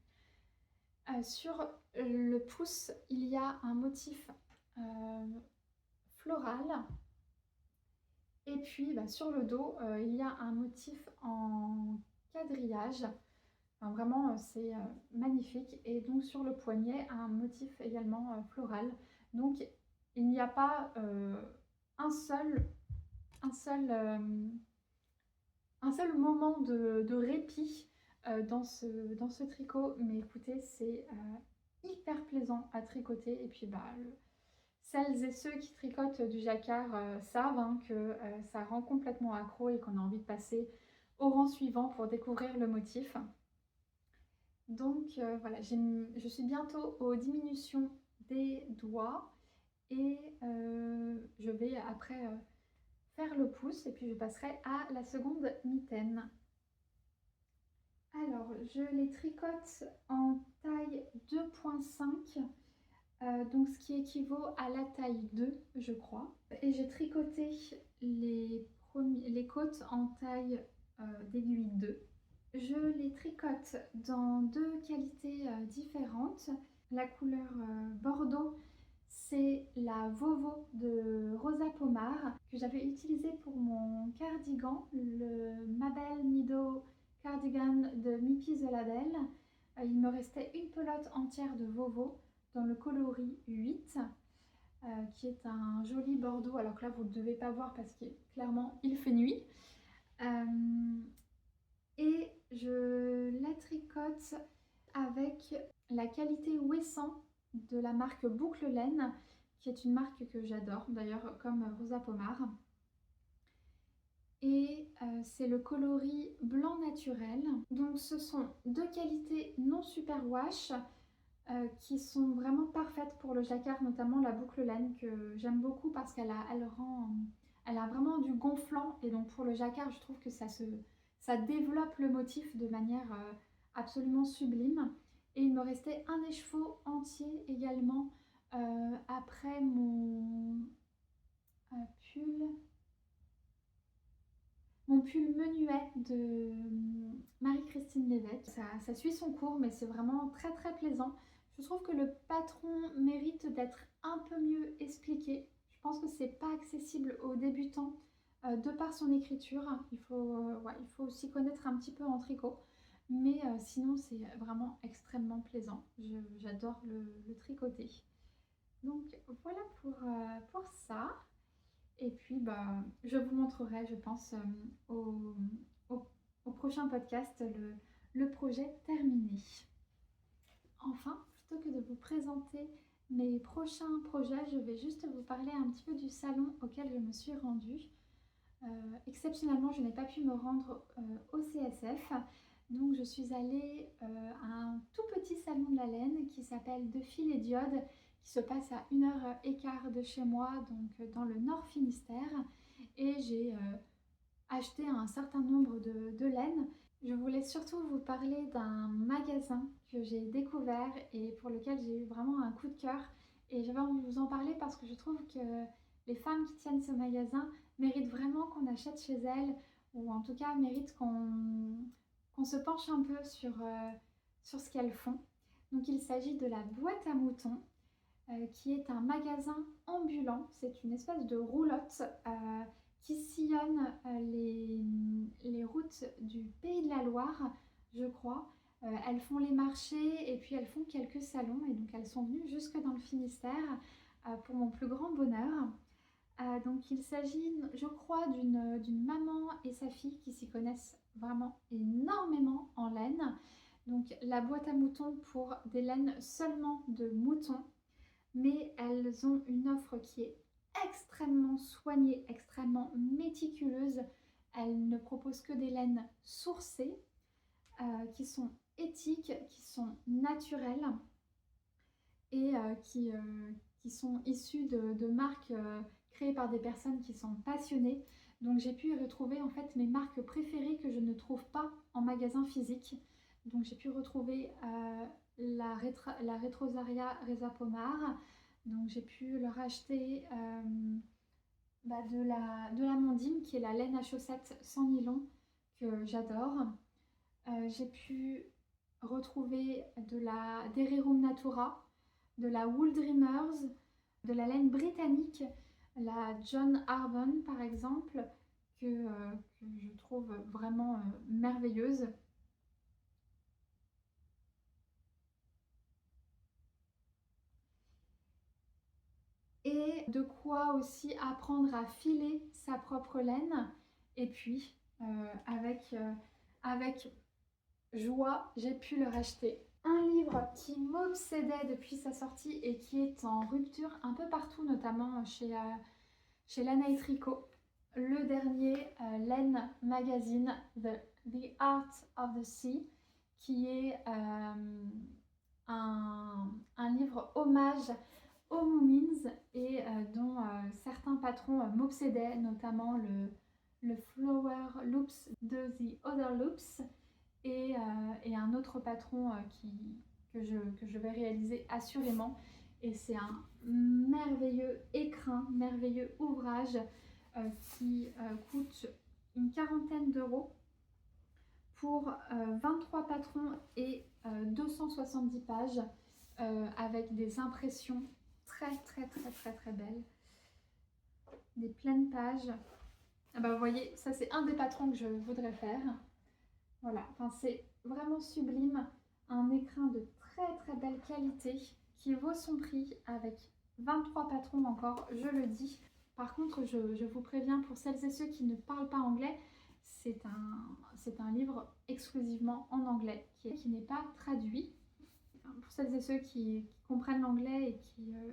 Speaker 1: Sur le pouce il y a un motif floral et puis sur le dos il y a un motif en quadrillage. Enfin, vraiment c'est magnifique et donc sur le poignet un motif également floral. Donc il n'y a pas un seul moment de répit dans ce tricot, mais écoutez, c'est hyper plaisant à tricoter. Et puis celles et ceux qui tricotent du jacquard savent que ça rend complètement accro et qu'on a envie de passer au rang suivant pour découvrir le motif. Donc voilà, je suis bientôt aux diminutions des doigts et je vais après faire le pouce et puis je passerai à la seconde mitaine. Alors, je les tricote en taille 2.5, donc ce qui équivaut à la taille 2, je crois. Et j'ai tricoté les côtes en taille d'aiguille 2. Je les tricote dans 2 qualités différentes. La couleur bordeaux, c'est la Vovo de Rosa Pomar que j'avais utilisée pour mon cardigan, le Mabel Nido Cardigan de Mipi the Label. Il me restait une pelote entière de Vovo dans le coloris 8, qui est un joli bordeaux, alors que là vous ne devez pas voir parce que clairement il fait nuit. Et je la tricote avec la qualité Ouessant de la marque Boucle Laine, qui est une marque que j'adore d'ailleurs, comme Rosa Pomar. Et c'est le coloris blanc naturel. Donc ce sont deux qualités non superwash qui sont vraiment parfaites pour le jacquard, notamment la boucle laine que j'aime beaucoup parce qu'elle a vraiment du gonflant, et donc pour le jacquard je trouve que ça développe le motif de manière absolument sublime. Et il me restait un écheveau entier également après mon pull menuet de Marie-Christine Lévesque. Ça suit son cours, mais c'est vraiment très très plaisant. Je trouve que le patron mérite d'être un peu mieux expliqué. Je pense que c'est pas accessible aux débutants de par son écriture. Il faut aussi connaître un petit peu en tricot. Mais sinon, c'est vraiment extrêmement plaisant. J'adore le tricoter. Donc voilà pour ça. Et puis, je vous montrerai, je pense, au prochain podcast, le projet terminé. Enfin, plutôt que de vous présenter mes prochains projets, je vais juste vous parler un petit peu du salon auquel je me suis rendue. Exceptionnellement, je n'ai pas pu me rendre au CSF. Donc, je suis allée à un tout petit salon de la laine qui s'appelle De Fil et Diode, qui se passe à 1h15 de chez moi, donc dans le Nord Finistère. Et j'ai acheté un certain nombre de laines. Je voulais surtout vous parler d'un magasin que j'ai découvert et pour lequel j'ai eu vraiment un coup de cœur. Et j'avais envie de vous en parler parce que je trouve que les femmes qui tiennent ce magasin méritent vraiment qu'on achète chez elles, ou en tout cas méritent qu'on se penche un peu sur ce qu'elles font. Donc il s'agit de la Boîte à Moutons, qui est un magasin ambulant. C'est une espèce de roulotte qui sillonne les routes du Pays de la Loire, je crois. Elles font les marchés et puis elles font quelques salons, et donc elles sont venues jusque dans le Finistère pour mon plus grand bonheur. Donc il s'agit, je crois, d'une maman et sa fille qui s'y connaissent vraiment énormément en laine. Donc la Boîte à Moutons pour des laines seulement de moutons, mais elles ont une offre qui est extrêmement soignée, extrêmement méticuleuse. Elles ne proposent que des laines sourcées, qui sont éthiques, qui sont naturelles et qui sont issues de marques créées par des personnes qui sont passionnées. Donc j'ai pu y retrouver en fait mes marques préférées que je ne trouve pas en magasin physique. Donc j'ai pu retrouver la Retrosaria Reza Pomar. Donc j'ai pu leur acheter de la Mondine, qui est la laine à chaussettes sans nylon que j'adore. J'ai pu retrouver des Rerum Natura, de la Wool Dreamers, de la laine britannique, la John Arbon par exemple, que je trouve vraiment merveilleuse. Et de quoi aussi apprendre à filer sa propre laine. Et puis, avec joie, j'ai pu leur acheter un livre qui m'obsédait depuis sa sortie et qui est en rupture un peu partout, notamment chez Lana et Tricot. Le dernier Laine Magazine, The Art of the Sea, qui est un livre hommage aux Moomins et dont certains patrons m'obsédaient, notamment le Flower Loops de The Other Loops et un autre patron que je vais réaliser assurément. Et c'est un merveilleux écrin, merveilleux ouvrage qui coûte une quarantaine d'euros pour 23 patrons et 270 pages avec des impressions très très très très très belles. Des pleines pages. Ah bah vous voyez, ça c'est un des patrons que je voudrais faire. Voilà, enfin c'est vraiment sublime. Un écrin de très très belle qualité qui vaut son prix avec 23 patrons encore, je le dis. Par contre, je vous préviens, pour celles et ceux qui ne parlent pas anglais, c'est un livre exclusivement en anglais, qui n'est pas traduit. Enfin, pour celles et ceux qui comprennent l'anglais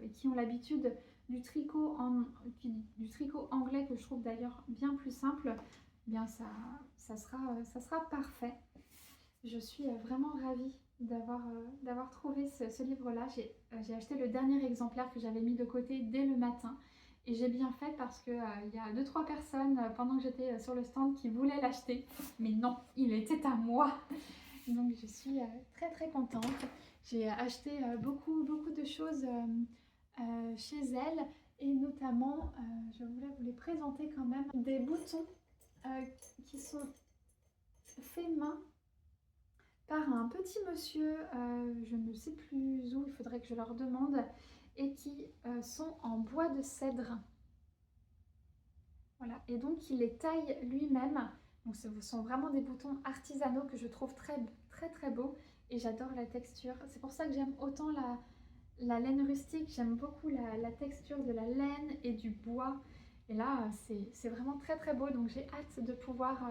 Speaker 1: et qui ont l'habitude du tricot anglais, que je trouve d'ailleurs bien plus simple, eh bien ça sera parfait. Je suis vraiment ravie d'avoir trouvé ce livre-là. J'ai acheté le dernier exemplaire que j'avais mis de côté dès le matin. Et j'ai bien fait parce qu'il y a 2-3 personnes pendant que j'étais sur le stand qui voulaient l'acheter. Mais non, il était à moi. Donc je suis très très contente. J'ai acheté beaucoup de choses chez elle. Et notamment, je voulais vous les présenter quand même, des boutons qui sont faits main par un petit monsieur, je ne sais plus où, il faudrait que je leur demande, et qui sont en bois de cèdre. Voilà, et donc il les taille lui-même. Donc ce sont vraiment des boutons artisanaux que je trouve très très très beaux, et j'adore la texture. C'est pour ça que j'aime autant la laine rustique, j'aime beaucoup la texture de la laine et du bois. Et là, c'est vraiment très très beau, donc j'ai hâte de pouvoir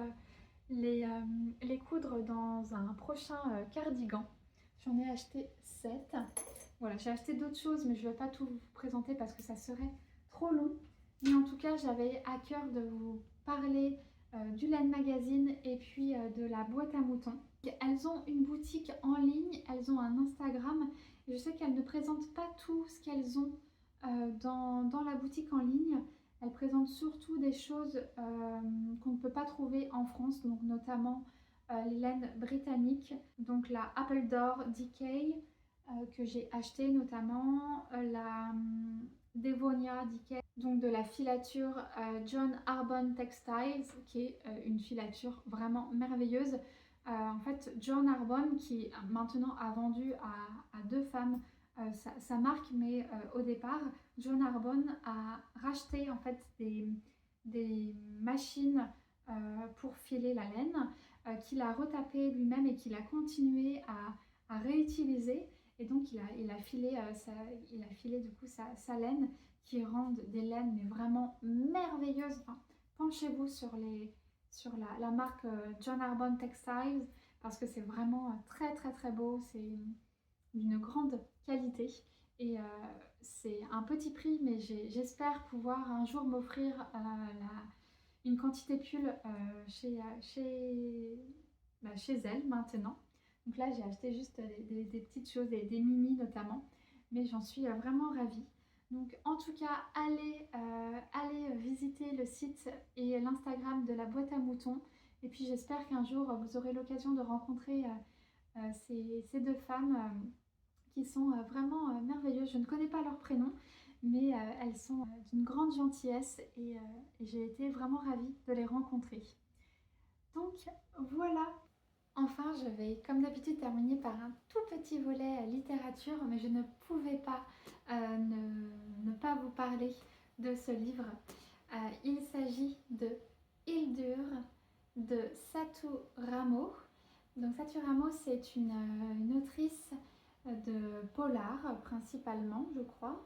Speaker 1: les coudre dans un prochain cardigan. J'en ai acheté 7. Voilà, j'ai acheté d'autres choses, mais je ne vais pas tout vous présenter parce que ça serait trop long. Mais en tout cas, j'avais à cœur de vous parler du Laine Magazine et puis de la boîte à moutons. Elles ont une boutique en ligne, elles ont un Instagram. Et je sais qu'elles ne présentent pas tout ce qu'elles ont dans la boutique en ligne. Elle présente surtout des choses qu'on ne peut pas trouver en France, donc notamment les laines britanniques, donc la Appledore Decay que j'ai acheté notamment, la Devonia Decay, donc de la filature John Arbon Textiles, qui est une filature vraiment merveilleuse. En fait, John Arbon, qui maintenant a vendu à 2 femmes sa marque, mais au départ, John Arbon a racheté en fait des machines pour filer la laine, qu'il a retapé lui-même et qu'il a continué à réutiliser. Et donc il a filé du coup sa laine, qui rendent des laines mais vraiment merveilleuses. Enfin, penchez-vous sur la marque John Arbon Textiles parce que c'est vraiment très très très beau. C'est d'une grande qualité et c'est un petit prix, mais j'espère pouvoir un jour m'offrir une quantité pull chez elle maintenant. Donc là j'ai acheté juste des petites choses, des mini notamment, mais j'en suis vraiment ravie. Donc en tout cas, allez visiter le site et l'Instagram de la boîte à moutons, et puis j'espère qu'un jour vous aurez l'occasion de rencontrer ces 2 femmes qui sont vraiment merveilleuses. Je ne connais pas leur prénom, mais elles sont d'une grande gentillesse et j'ai été vraiment ravie de les rencontrer. Donc voilà. Enfin, je vais comme d'habitude terminer par un tout petit volet littérature, mais je ne pouvais pas ne pas vous parler de ce livre. Il s'agit de Hildur de Satu Ramo. Donc Satu Ramo, c'est une autrice de polar principalement, je crois,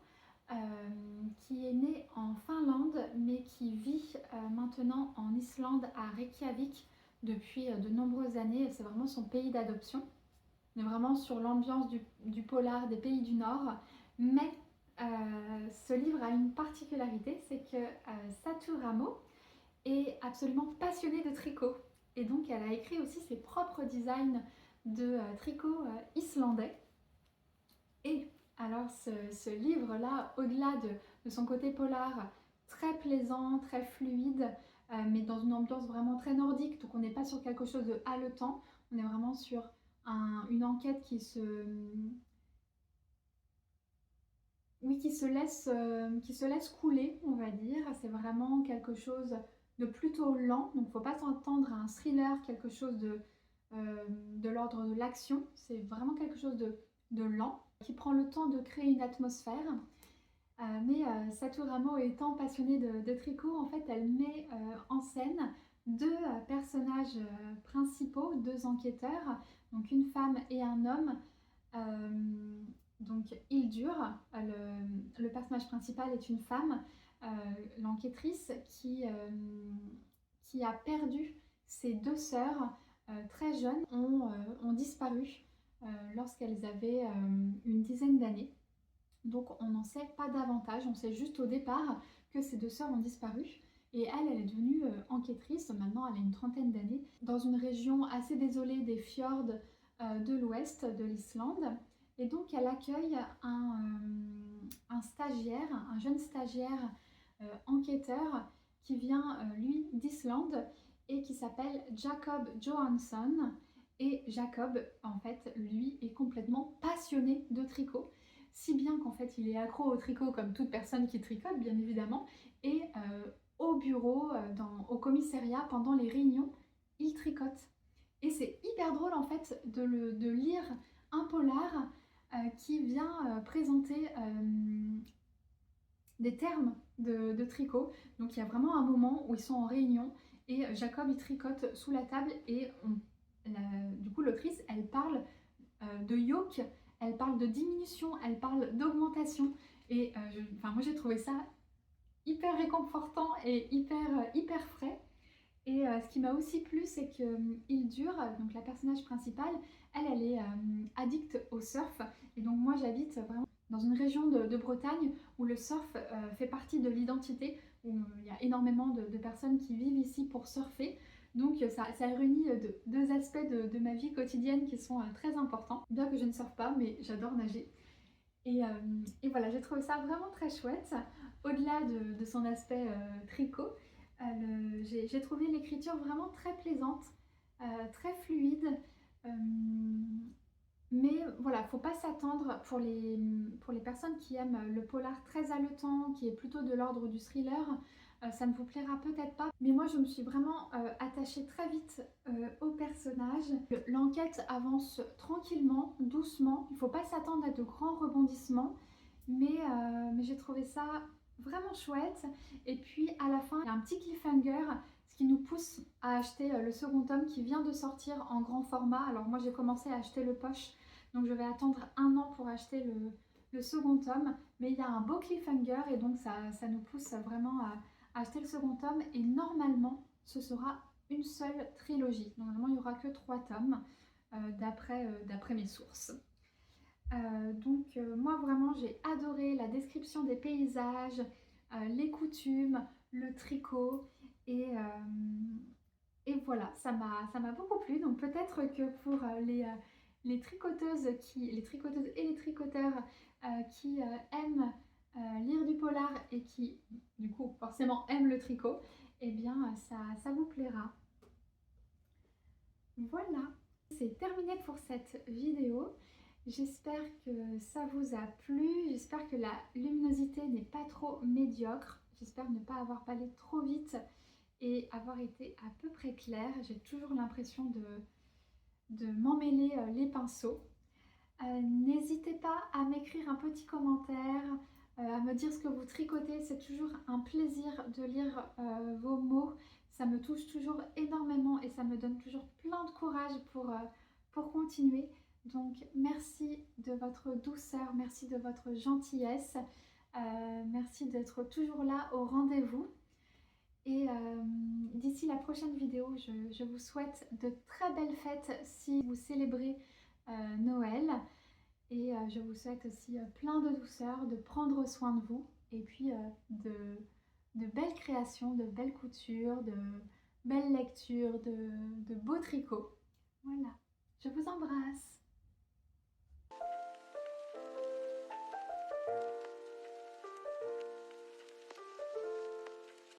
Speaker 1: qui est née en Finlande, mais qui vit maintenant en Islande, à Reykjavik, depuis de nombreuses années. C'est vraiment son pays d'adoption. On est vraiment sur l'ambiance du polar des pays du Nord. Mais ce livre a une particularité, c'est que Satu Ramo est absolument passionnée de tricot. Et donc elle a écrit aussi ses propres designs de tricot islandais. Et alors ce livre-là, au-delà de son côté polar, très plaisant, très fluide, mais dans une ambiance vraiment très nordique, donc on n'est pas sur quelque chose de haletant, on est vraiment sur une enquête qui se laisse couler, on va dire. C'est vraiment quelque chose de plutôt lent, donc il ne faut pas s'entendre à un thriller, quelque chose de l'ordre de l'action. C'est vraiment quelque chose de lent, qui prend le temps de créer une atmosphère. Satu Ramo étant passionnée de tricot, en fait, elle met en scène deux personnages principaux, deux enquêteurs, donc une femme et un homme. Donc Hildur, le personnage principal est une femme, l'enquêtrice qui a perdu ses deux sœurs très jeunes, ont disparu lorsqu'elles avaient une dizaine d'années. Donc on n'en sait pas davantage, on sait juste au départ que ces deux sœurs ont disparu. Et elle est devenue enquêtrice, maintenant elle a une trentaine d'années, dans une région assez désolée des fjords de l'ouest de l'Islande. Et donc elle accueille un stagiaire, un jeune stagiaire enquêteur qui vient lui d'Islande et qui s'appelle Jacob Johansson. Et Jacob, en fait, lui est complètement passionné de tricot, si bien qu'en fait il est accro au tricot comme toute personne qui tricote bien évidemment, et au bureau, au commissariat, pendant les réunions, il tricote. Et c'est hyper drôle en fait de lire un polar qui vient présenter des termes de tricot. Donc il y a vraiment un moment où ils sont en réunion et Jacob il tricote sous la table et du coup l'autrice elle parle de yoke, elle parle de diminution, elle parle d'augmentation et moi j'ai trouvé ça hyper réconfortant et hyper frais. Et ce qui m'a aussi plu, c'est que Hildur, donc la personnage principale, elle est addicte au surf. Et donc moi j'habite vraiment dans une région de Bretagne où le surf fait partie de l'identité, où il y a énormément de personnes qui vivent ici pour surfer. Donc ça réunit deux aspects de ma vie quotidienne qui sont très importants. Bien que je ne surfe pas, mais j'adore nager. Et voilà, j'ai trouvé ça vraiment très chouette. Au-delà de son aspect tricot, j'ai trouvé l'écriture vraiment très plaisante, très fluide. euh, mais voilà, faut pas s'attendre pour les personnes qui aiment le polar très haletant, qui est plutôt de l'ordre du thriller, ça ne vous plaira peut-être pas. Mais moi, je me suis vraiment attachée très vite au personnage. L'enquête avance tranquillement, doucement. Il faut pas s'attendre à de grands rebondissements, mais j'ai trouvé ça vraiment chouette. Et puis à la fin, il y a un petit cliffhanger, ce qui nous pousse à acheter le second tome qui vient de sortir en grand format. Alors moi, j'ai commencé à acheter le poche. Donc je vais attendre un an pour acheter le second tome. Mais il y a un beau cliffhanger et donc ça nous pousse vraiment à acheter le second tome. Et normalement, ce sera une seule trilogie. Normalement, il n'y aura que 3 tomes d'après mes sources. Moi vraiment j'ai adoré la description des paysages, les coutumes, le tricot et voilà, ça m'a beaucoup plu. Donc peut-être que pour les tricoteuses et les tricoteurs qui aiment lire du polar et qui du coup forcément aiment le tricot, eh bien ça vous plaira. Voilà, c'est terminé pour cette vidéo. J'espère que ça vous a plu, j'espère que la luminosité n'est pas trop médiocre, j'espère ne pas avoir parlé trop vite et avoir été à peu près claire. J'ai toujours l'impression de m'emmêler les pinceaux. N'hésitez pas à m'écrire un petit commentaire, à me dire ce que vous tricotez. C'est toujours un plaisir de lire vos mots. Ça me touche toujours énormément et ça me donne toujours plein de courage pour continuer. Donc merci de votre douceur, merci de votre gentillesse, merci d'être toujours là au rendez-vous. Et d'ici la prochaine vidéo, je vous souhaite de très belles fêtes si vous célébrez Noël. Et je vous souhaite aussi plein de douceur, de prendre soin de vous et puis de belles créations, de belles coutures, de belles lectures, de beaux tricots. Voilà, je vous embrasse.